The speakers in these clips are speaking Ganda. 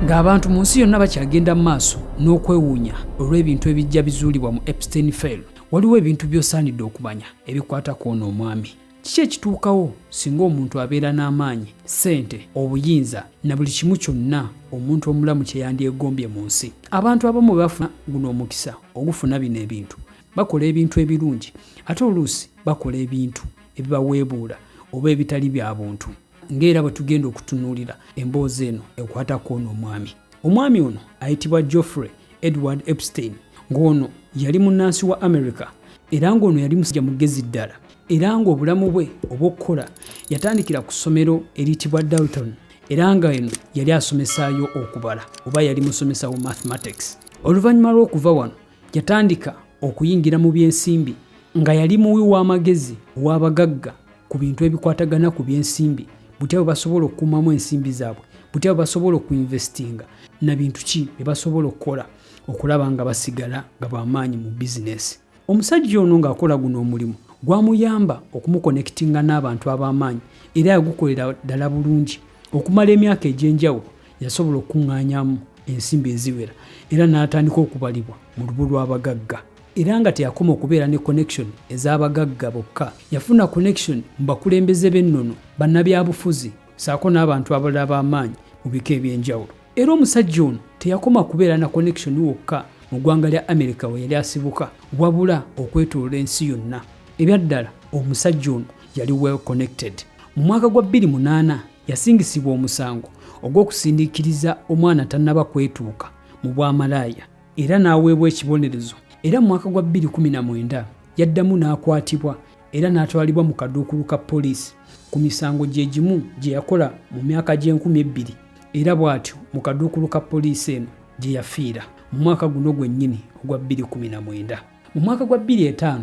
ng'abantu mu nsi yonna bakyagenda mu maaso n'okwewuunya olw'ebintu ebijja bizuulibwa mu Epstein File, waliwo ebintu by'osaanidde okumanya ebikwata ku ono omwami. Kiki ekituukawo singa omuntu abeera n'amaanyi, ssente, obuyinza na buli kimu kyonna omuntu omulamu kye yandyegombye mu nsi? Abantu abamu bafuna guno omukisa ogufuna bino ebintu, bakola ebintu ebirungi ate oluusi bakola ebintu ebibaweebuula oba ebitali bya buntu, ng'era bwe tugenda okutunuulira emboozi eno ekwata ku ono omwami. Omwami ono ayitibwa Jeffrey Edward Epstein, ng'ono yali munnansi wa America era ng'ono yali musajja mugezi ddala, era ng'obulamu bwe obw'okukola yatandikira ku ssomero eriyitibwa Dalton, era nga eno yali asomesaayo okubala oba yali musomesa wa mathematics. Oluvannyuma lw'okuva wano yatandika okuyingira mu by'ensimbi, nga yali muwi w'amagezi ow'abagagga ku bintu ebikwatagana ku by'ensimbi, butya bwe basobola okukuumamu ensimbi zaabwe, butya bwe basobola okuinvestinga na bintu ki bye basobola okukola okulaba nga basigala nga bamaanyi mu bizinesi. Omusajja ono ng'akola guno omulimu gwamuyamba okumukonekitinga n'abantu ab'amaanyi era yagukolera ddala bulungi. Okumala emyaka egy'enjawulo yasobola okuŋŋaanyamu ensimbi eziwera era n'atandika okubalibwa mu lubu lw'abagagga. Era nga teyakoma okubeera ne connection ez'abagagga bokka, yafuna connection mu bakulembeze b'ennono, bannabyabufuzi saako n'abantu abalala b'amaanyi mu bika eby'enjawulo. Era omusajja ono teyakoma kubeera na connection wokka mu ggwanga lya America we yali asibuka, wabula okwetooloola ensi yonna. Ebyaddala omusajja ono yali well connected. Mu mwaka gwa 2008 yasingisibwa omusango ogw'okusindiikiriza omwana tannaba kwetuuka mu bwamalaaya era n'aweebwa ekibonerezo. Era mu mwaka gwa 2019 yaddamu n'akwatibwa era n'atwalibwa mu kaduukulu ka poliisi ku misango gye gimu gye yakola mu myaka gy'e2000, era bw'atyo mu kaduukulu ka poliisi eno gye yafiira mu mwaka guno gwennyini ogwa 2019. Mu mwaka gwa 2005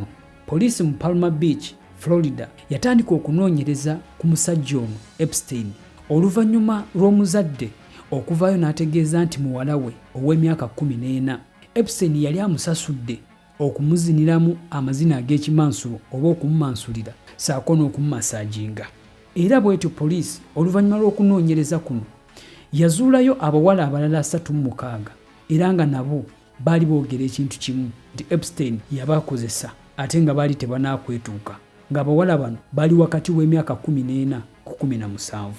poliisi mu Palm Beach, Florida yatandika okunoonyereza ku musajja ono Epstein oluvannyuma lw'omuzadde okuvaayo n'ategeeza nti muwala we ow'emyaka 14 Epstein yali amusasudde okumuziniramu amazina ag'ekimansulo oba okumumansulira saako n'okumumasaajinga. Era bw'etyo poliisi oluvannyuma lw'okunoonyereza kuno yazuulayo abawala abalala 36 era nga nabo baali boogera ekintu kimu nti Epstein yabakozesa ate nga baali tebanakwetuuka, ng'abawala bano baali wakati w'emyaka 14 ku 17.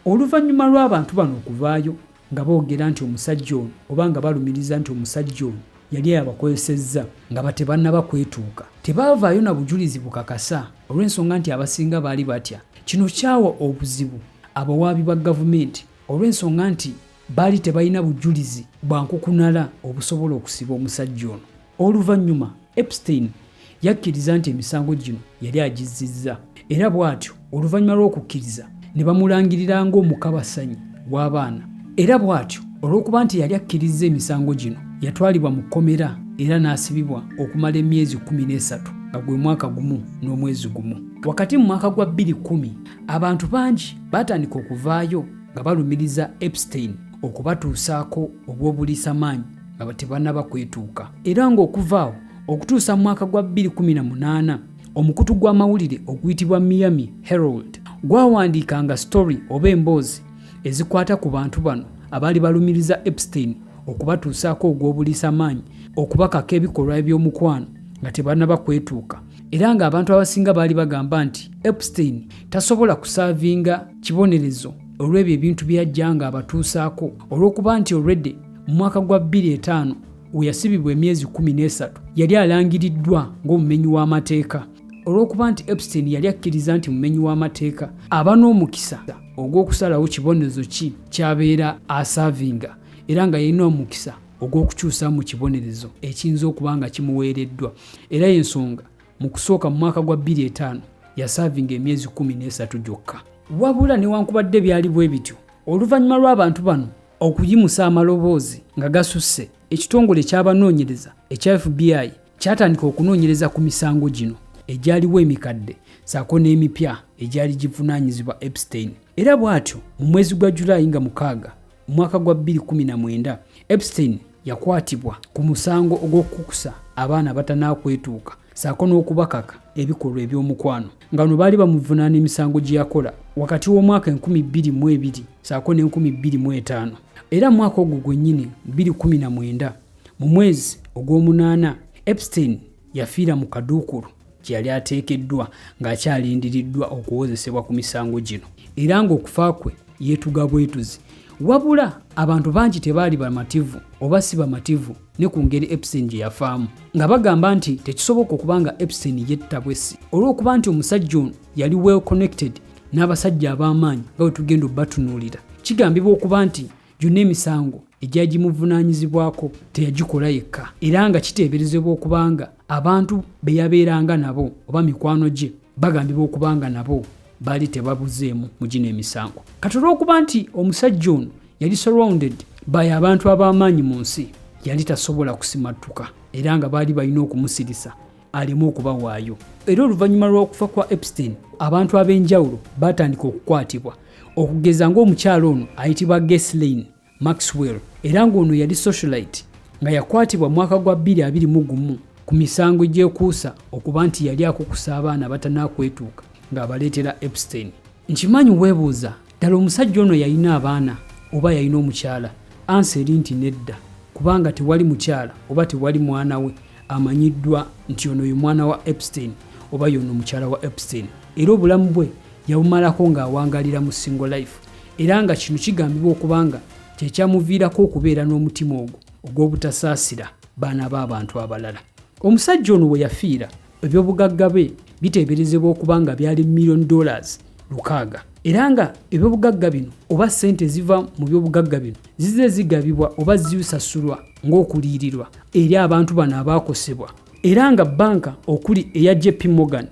Oluvannyuma lw'abantu bano okuvaayo nga boogera nti omusajja ono oba nga balumiriza nti omusajja ono yali abakozesezza nga batebannaba kwetuuka, tebaavaayo na bujulizi bukakasa olw'ensonga nti abasinga baali batya. Kino kyawa obuzibu abawaabi ba gavumenti olw'ensonga nti baali tebalina bujulizi bwa nkukunala obusobola okusiba omusajja ono. Oluvannyuma Epstein yakkiriza nti emisango gino yali agizzizza, era bw'atyo oluvannyuma lw'okukkiriza ne bamulangirira ng'omukabasanyi w'abaana. Era bw'atyo olw'okuba nti yali akkiriza emisango gino yatwalibwa mu kkomera era n'asibibwa okumala emyezi 13 nga gwe mwaka gumu n'omwezi gumu. Wakati mu mwaka gwa 2010 abantu bangi baatandika okuvaayo nga balumiriza Epstein okubatuusaako obw'obuliisamaanyi nga tebannaba kwetuuka. Era ng'okuvaawo okutuusa mu mwaka gwa 2018 omukutu gw'amawulire oguyitibwa Miami Herald gwawandiikanga story oba emboozi ezikwata ku bantu bano abaali balumiriza Epstein okubatuusaako ogw'obuliisamaanyi, okubakako ebikolwa eby'omukwano nga tebannaba kwetuuka. Era ng'abantu abasinga baali bagamba nti Epstein tasobola kusaavinga kibonerezo olw'ebyo ebintu by'ajja nga abatuusaako, olw'okuba nti already mu mwaka gwa 2005 we yasibibwa emyezi 13 yali alangiriddwa ng'omumenyi w'amateeka. Olw'okuba nti Epstein yali akkiriza nti mumenyi w'amateeka aba n'omukisa ogw'okusalawo kibonerezo ki ky'abeera asaavinga, era nga yalina omukisa ogw'okukyusa mu kibonerezo ekiyinza okuba nga kimuweereddwa. Era y'ensonga mu kusooka mu mwaka gwa 2005 yasaavinga emyezi 13 gyokka. Wabula newankubadde byali bwe bityo, oluvannyuma lw'abantu bano okuyimusa amaloboozi nga gasusse, ekitongole ky'abanoonyereza ekya FBI kyatandika okunoonyereza ku misango gino egyaliwo emikadde saako n'emipya egyali givunaanyizibwa Epstein. Era bw'atyo mu mwezi gwa Julayi nga 6 mu mwaka gwa 2019 Epstein yakwatibwa ku musango ogw'okukusa abaana batanakwetuuka saako n'okubakaka ebikolwa eby'omukwano nga no baali bamuvunaana emisango gye yakola wakati w'omwaka 2022 saako ne 2025 era mu mwaka ogwo gwennyini 2019 mu mwezi ogw'omunaana Epstein yafiira mu kaduukulu gye yali ateekeddwa ng'akyalindiriddwa okuwozesebwa ku misango gino era ng'okufa kwe yeetuga bwetuzi wabula abantu bangi tebaali bamativu oba si bamativu ne ku ngeri Epstein gye yafaamu nga bagamba nti tekisoboka okuba nga Epstein yetta bwesi olw'okuba nti omusajja ono yali well connected n'abasajja ab'amaanyi nga bwe tugenda obbatunuulira kigambibwa okuba nti gyonna emisango ejja gimuvunaanyizibwako teyagikola yekka era nga kiteeberezebwa okuba nga abantu be yabeeranga nabo oba mikwano gye bagambibwa okuba nga nabo baali tebabuzeemu mu gino emisango kati olw'okuba nti omusajja ono yali surrounded by abantu ab'amaanyi mu nsi yali tasobola kusimattuka era nga baali balina okumusirisa aleme okubawaayo era oluvannyuma lw'okufa kwa Epstein abantu ab'enjawulo baatandika okukwatibwa okugeza ng'omukyalo ono ayitibwa Ghislaine Maxwell era ng'ono yali socialite nga yakwatibwa mwaka gwa 2021 ku misango egyekuusa okuba nti yali akukusa abaana batanakwetuuka ng'abaleetera Epstein. Nkimanyi weebuuza ddala omusajja ono yalina abaana oba yalina omukyala? Ansi eri nti nedda kubanga tewali mukyala oba tewali mwana we amanyiddwa nti ono ye mwana wa Epstein oba yono mukyala wa Epstein era obulamu bwe yabumalako ng'awangalira mu single life era nga kino kigambibwa okubanga kyekyamuviirako okubeera n'omutima ogwo ogw'obutasaasira baana b'abantu abalala. Omusajja ono bwe yafiira ebyobugagga bwe biteeberezebwa okuba nga byali $1,000,000 era nga ebyobugagga bino oba ssente ziva mu byobugagga bino zize zigabibwa oba zisasulwa ng'okuliirirwa eri abantu bano abaakosebwa era nga banka okuli eya JP Morgan,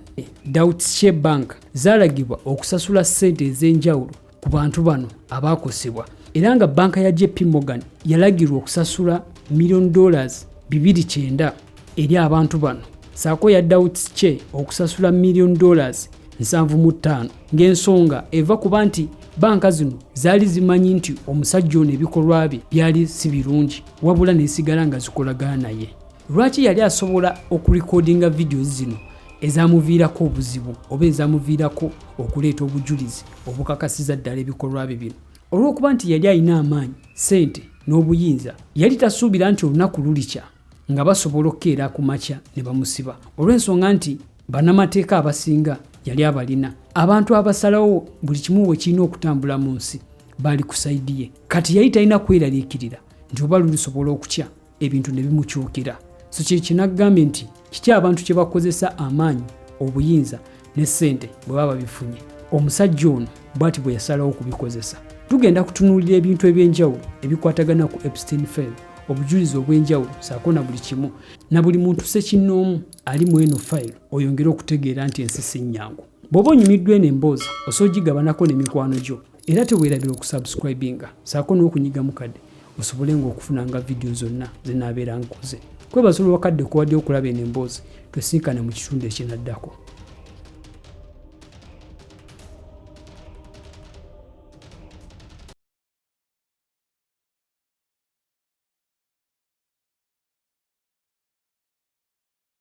Deutsche Bank zaalagibwa okusasula ssente ez'enjawulo ku bantu bano abaakosebwa era nga banka ya JP Morgan yalagirwa okusasula $2,900,000 eri abantu bano saako ya Deutsche okusasula $1,75,000 ng'ensonga eva kuba nti banka zino zaali zimanyi nti omusajja ono ebikolwa bye byali si birungi wabula nesigala nga zikolagana naye. Lwaki yali asobola okurekodinga videos zino ezamuviirako obuzibu oba ezamuviirako okuleeta obujulizi obukakasiza ddala ebikolwa bye bino? Olw'okuba nti yali alina amaanyi, ssente n'obuyinza yali tasuubira nti olunaku lulikya nga basobola okukeera ku makya ne bamusiba olw'ensonga nti bannamateeka abasinga yali abalina abantu abasalawo buli kimu bwe kirina okutambula mu nsi baali ku sayidi ye kati yali talina kweraliikirira nti oba lulisobola okukya ebintu ne bimukyukira so kinagambye nti kiki abantu kye bakozesa amaanyi obuyinza ne ssente bwe baba bifunye. Omusajja ono bw'ati bwe yasalawo okubikozesa. Tugenda kutunuulira ebintu eby'enjawulo ebikwatagana ku Epstein file obujulizi obw'enjawulo saako na buli kimu na buli muntu ssekinnoomu ali mu eno file oyongere okutegeera nti ensi si nnyangu. Bw'oba onyumiddwa eno emboozi osobola ogigabanako n'emikwano gyo era teweerabira okusubscribinga saako n'okunyiga mukadde osobole ng'okufunanga vidiyo zonna ze naabeera nkoze. Kwebaza olwakadde kuwadde okulaba eno emboozi twesinkane mu kitundu ekinaddako.